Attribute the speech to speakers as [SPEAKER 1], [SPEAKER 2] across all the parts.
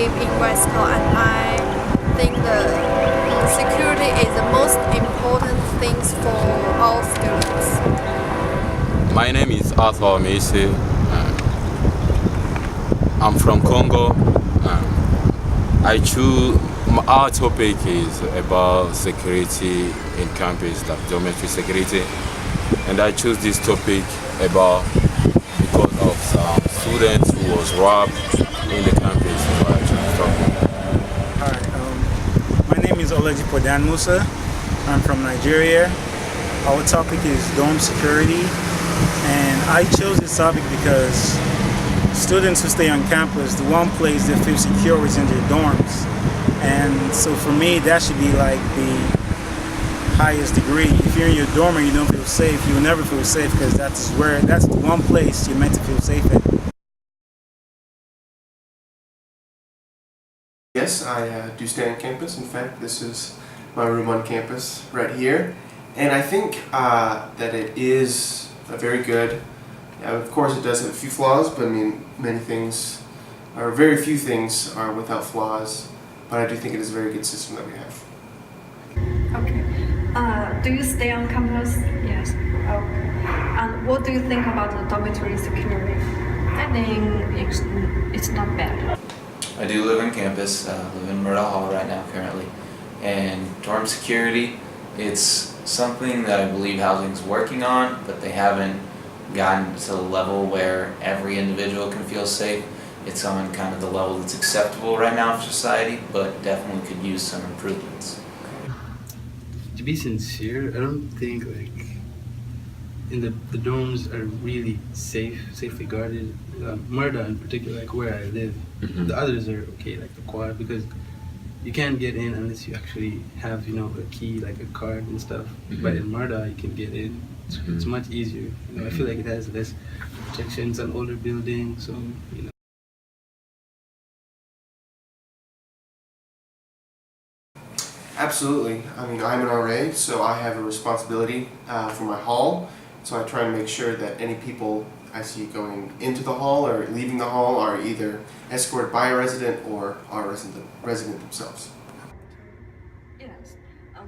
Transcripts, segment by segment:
[SPEAKER 1] live in West Coast, and I think the security is the most important things for all students.
[SPEAKER 2] My name is Arthur Mese. I'm from Congo. Our topic is about security in campus, like dormitory security, and I choose this topic because of some students who was robbed in the campus. So I choose this topic.
[SPEAKER 3] Hi, my name is Olejipo Dan Musa. I'm from Nigeria. Our topic is dorm security, and I chose this topic because students who stay on campus, the one place they feel secure is in their dorms. And so for me, that should be like the highest degree. If you're in your dorm and you don't feel safe, you will never feel safe, because that's the one place you're meant to feel safe at.
[SPEAKER 4] Yes, I do stay on campus. In fact, this is my room on campus right here. And I think that it is a very good, of course it does have a few flaws, but I mean very few things are without flaws, but I do think it is a very good system that we have.
[SPEAKER 5] Okay. Do you stay on campus?
[SPEAKER 1] Yes.
[SPEAKER 5] Okay. And what do you think about the dormitory security?
[SPEAKER 1] I think it's not bad.
[SPEAKER 6] I do live on campus, live in Myrtle Hall right now currently, and dorm security, it's something that I believe housing's working on, but they haven't gotten to the level where every individual can feel safe. It's on kind of the level that's acceptable right now for society, but definitely could use some improvements.
[SPEAKER 7] To be sincere, I don't think the dorms are really safely guarded. Murda in particular, like where I live, the others are okay, like the quad, because you can't get in unless you actually have a key, like a card and stuff. But in Murda you can get in. It's much easier. I feel like it has less protection. It's an older building, so
[SPEAKER 4] Absolutely. I mean, I'm an RA, so I have a responsibility for my hall. So I try and make sure that any people I see going into the hall or leaving the hall are either escorted by a resident or are resident themselves.
[SPEAKER 5] Yes.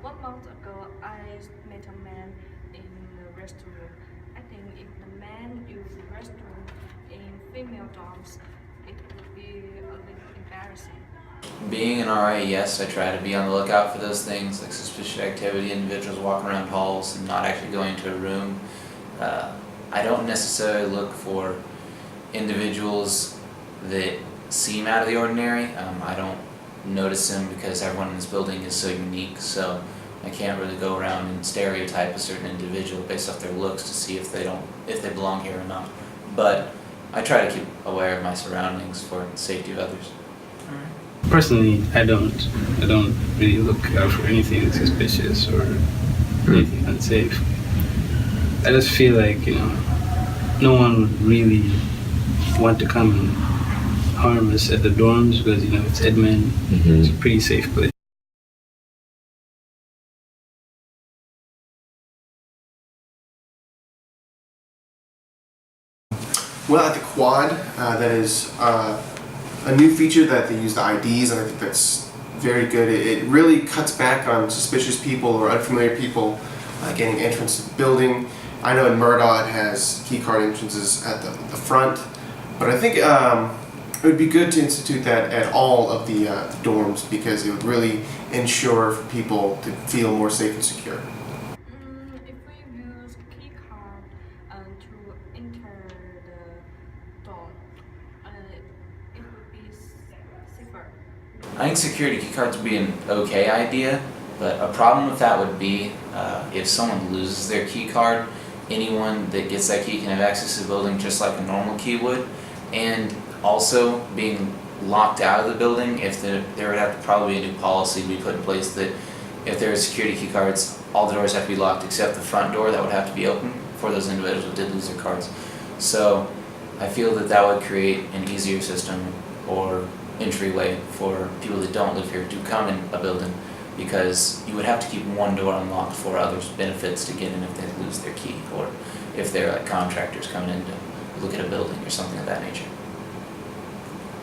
[SPEAKER 5] 1 month ago, I met a man in the restroom. I think if the man used the restroom in female dorms, it would be a little embarrassing.
[SPEAKER 6] Being an RA, yes, I try to be on the lookout for those things, like suspicious activity, individuals walking around halls and not actually going to a room. I don't necessarily look for individuals that seem out of the ordinary. I don't notice them because everyone in this building is so unique, so I can't really go around and stereotype a certain individual based off their looks to see if they belong here or not. But I try to keep aware of my surroundings for the safety of others.
[SPEAKER 7] personally, I don't really look out for anything suspicious or anything unsafe. I just feel like, no one would really want to come and harm us at the dorms because, it's Edmond. It's a pretty safe place.
[SPEAKER 4] Well, at the quad, that is a new feature that they use the IDs, and I think that's very good. It really cuts back on suspicious people or unfamiliar people getting entrance to the building. I know in Murdoch it has key card entrances at the front, but I think it would be good to institute that at all of the dorms, because it would really ensure for people to feel more safe and secure.
[SPEAKER 5] If we use key card to enter the dorm, it would be safer.
[SPEAKER 6] I think security key cards would be an okay idea, but a problem with that would be if someone loses their key card, anyone that gets that key can have access to the building just like a normal key would, and also being locked out of the building. If there would have to probably be a new policy to be put in place that if there are security key cards, all the doors have to be locked except the front door that would have to be open for those individuals who did lose their cards. So I feel that would create an easier system or entryway for people that don't live here to come in a building, because you would have to keep one door unlocked for others' benefits to get in if they lose their key, or if they're like contractors coming in to look at a building or something of that nature.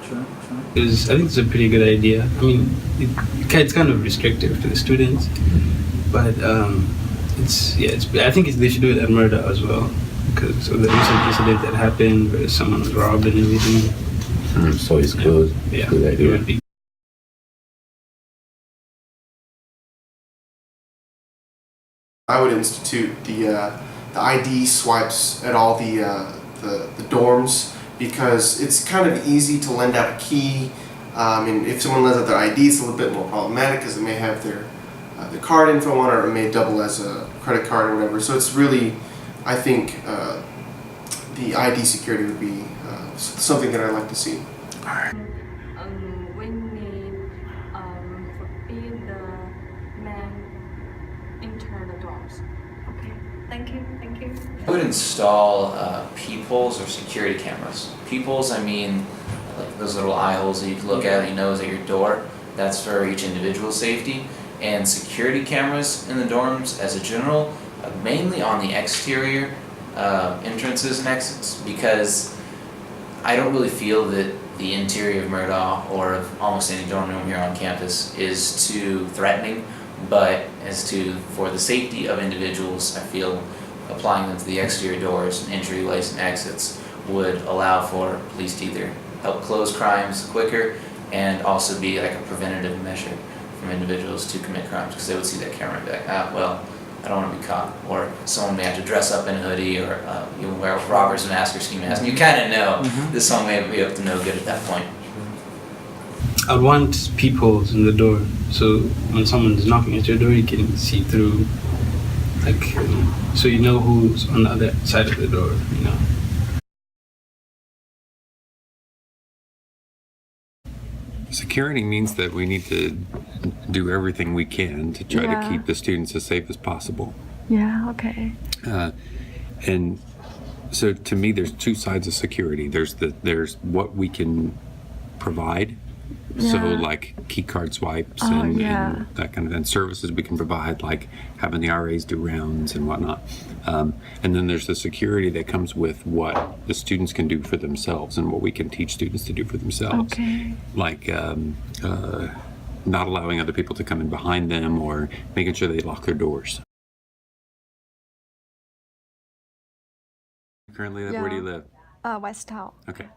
[SPEAKER 6] Sure.
[SPEAKER 7] Because I think it's a pretty good idea. I mean, it's kind of restrictive to the students, but I think they should do it at Murda as well, because of the recent incident that happened where someone was robbed and everything.
[SPEAKER 8] So it's good.
[SPEAKER 7] Yeah,
[SPEAKER 8] Good
[SPEAKER 7] it
[SPEAKER 8] idea.
[SPEAKER 7] would be.
[SPEAKER 4] I would institute the ID swipes at all the dorms, because it's kind of easy to lend out a key. And if someone lends out their ID, it's a little bit more problematic because it may have their card info on it, or it may double as a credit card or whatever. So it's really, I think, the ID security would be something that I'd like to see.
[SPEAKER 5] We need forbid the men enter the doors. Okay, thank you.
[SPEAKER 6] I would install peepholes or security cameras. Peepholes, I mean, like those little eye holes that you can look at, you know, is at your door. That's for each individual's safety. And security cameras in the dorms, as a general, mainly on the exterior entrances and exits, because I don't really feel that the interior of Murdaugh or of almost any dorm room here on campus is too threatening, but for the safety of individuals, I feel applying them to the exterior doors and entry ways and exits would allow for police to either help close crimes quicker and also be like a preventative measure from individuals to commit crimes, because they would see that camera and be like, well, I don't want to be caught. Or someone may have to dress up in a hoodie, or you wear a robber's mask or ski mask, and you kind of know that someone may be up to no good at that point.
[SPEAKER 7] I'd want peepholes in the door, so when someone's knocking at your door, you can see through, like, so you know who's on the other side of the door, you know.
[SPEAKER 8] Security means that we need to do everything we can to try to keep the students as safe as possible.
[SPEAKER 9] Yeah, okay.
[SPEAKER 8] And so to me, there's two sides of security. There's what we can provide. So like key card swipes and that kind of, and services we can provide, like having the RAs do rounds and whatnot. And then there's the security that comes with what the students can do for themselves and what we can teach students to do for themselves.
[SPEAKER 9] Okay.
[SPEAKER 8] Like not allowing other people to come in behind them, or making sure they lock their doors. Currently live? Where do you live?
[SPEAKER 9] West Town.
[SPEAKER 8] Okay.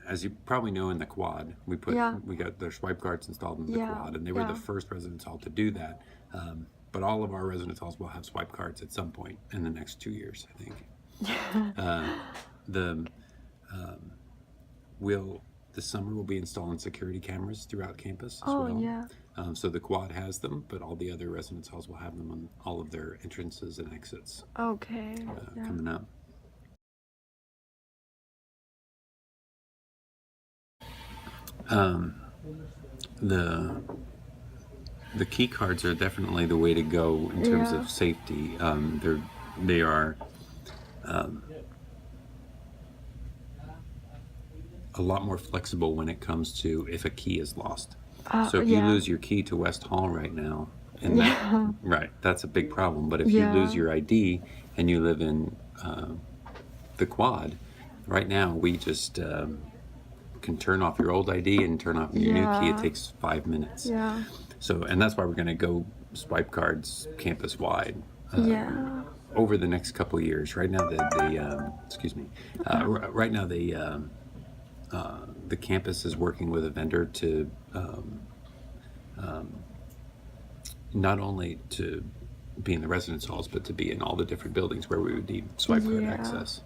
[SPEAKER 8] As you probably know, in the quad, we got their swipe cards installed in the quad, and they were the first residence hall to do that. But all of our residence halls will have swipe cards at some point in the next 2 years, I think. This summer we'll be installing security cameras throughout campus as well.
[SPEAKER 9] Yeah.
[SPEAKER 8] So the quad has them, but all the other residence halls will have them on all of their entrances and exits.
[SPEAKER 9] Okay.
[SPEAKER 8] Coming up. The key cards are definitely the way to go in terms of safety. They are a lot more flexible when it comes to if a key is lost. So if you lose your key to West Hall right now, that's a big problem. But if you lose your ID and you live in the quad, right now we just can turn off your old ID and turn off your new key. It takes 5 minutes. So, and that's why we're going to go swipe cards campus wide over the next couple of years. Right now, right now the campus is working with a vendor to not only to be in the residence halls, but to be in all the different buildings where we would need swipe card access.